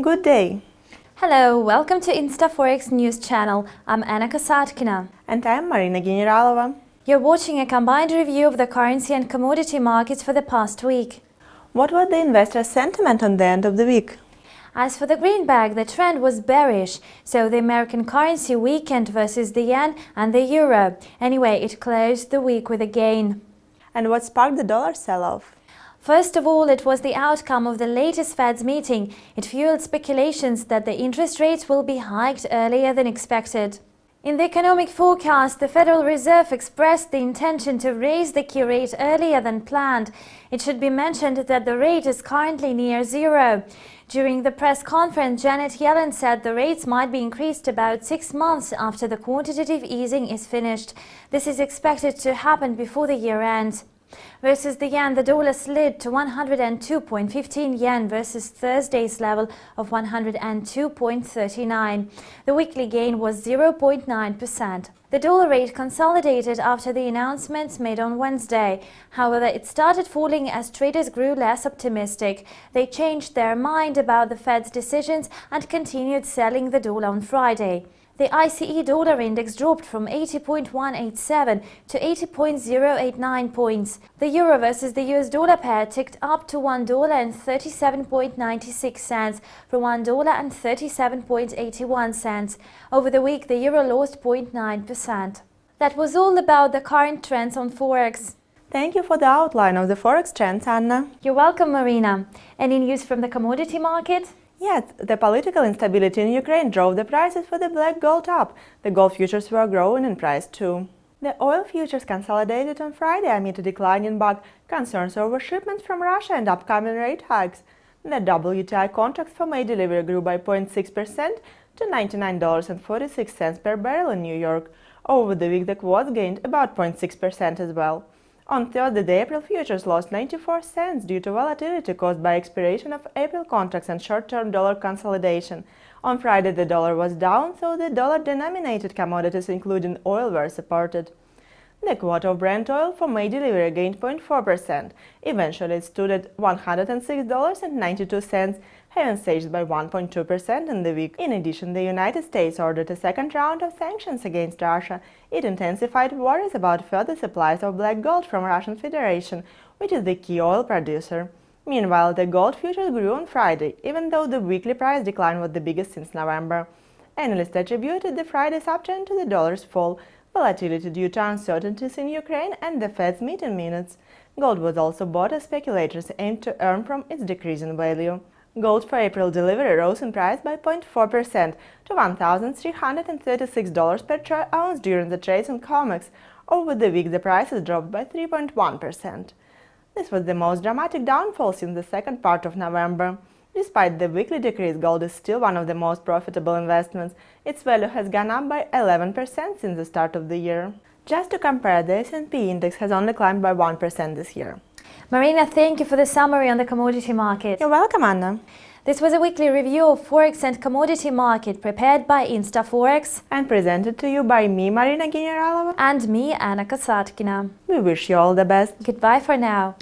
Good day. Hello, welcome to ИнстаФорекс news channel. I'm Anna Kasatkina. And I'm Marina Generalova. You're watching a combined review of the currency and commodity markets for the past week. What was the investor sentiment on the end of the week? As for the greenback, the trend was bearish, so the American currency weakened versus the yen and the euro. Anyway, it closed the week with a gain. And what sparked the dollar sell-off? First of all, it was the outcome of the latest Fed's meeting. It fueled speculations that the interest rates will be hiked earlier than expected. In the economic forecast, the Federal Reserve expressed the intention to raise the key rate earlier than planned. It should be mentioned that the rate is currently near zero. During the press conference, Janet Yellen said the rates might be increased about 6 months after the quantitative easing is finished. This is expected to happen before the year ends. Versus the yen, the dollar slid to 102.15 yen versus Thursday's level of 102.39. The weekly gain was 0.9%. The dollar rate consolidated after the announcements made on Wednesday. However, it started falling as traders grew less optimistic. They changed their mind about the Fed's decisions and continued selling the dollar on Friday. The ICE dollar index dropped from 80.187 to 80.089 points. The euro versus the US dollar pair ticked up to $1.37.96 from $1.37.81. Over the week, the euro lost 0.9%. That was all about the current trends on Forex. Thank you for the outline of the Forex trends, Anna. You're welcome, Marina. Any news from the commodity market? Yes, the political instability in Ukraine drove the prices for the black gold up. The gold futures were growing in price too. The oil futures consolidated on Friday amid a decline in bulk, concerns over shipments from Russia and upcoming rate hikes. The WTI contracts for May delivery grew by 0.6% to $99.46 per barrel in New York. Over the week, the quotes gained about 0.6% as well. On Thursday, the April futures lost 94 cents due to volatility caused by expiration of April contracts and short-term dollar consolidation. On Friday, the dollar was down, so the dollar-denominated commodities, including oil, were supported. The quote of Brent oil for May delivery gained 0.4%. Eventually, it stood at $106.92, having surged by 1.2% in the week. In addition, the United States ordered a second round of sanctions against Russia. It intensified worries about further supplies of black gold from Russian Federation, which is the key oil producer. Meanwhile, the gold futures grew on Friday, even though the weekly price decline was the biggest since November. Analysts attributed the Friday's uptrend to the dollar's fall, volatility due to uncertainties in Ukraine and the Fed's meeting minutes. Gold was also bought as speculators aimed to earn from its decreasing value. Gold for April delivery rose in price by 0.4% to $1,336 per troy ounce during the trades on COMEX. Over the week, the prices dropped by 3.1%. This was the most dramatic downfall since the second part of November. Despite the weekly decrease, gold is still one of the most profitable investments. Its value has gone up by 11% since the start of the year. Just to compare, the S&P index has only climbed by 1% this year. Marina, thank you for the summary on the commodity market. You're welcome, Anna. This was a weekly review of Forex and commodity market prepared by ИнстаФорекс and presented to you by me, Marina Generalova, and me, Anna Kasatkina. We wish you all the best. Goodbye for now.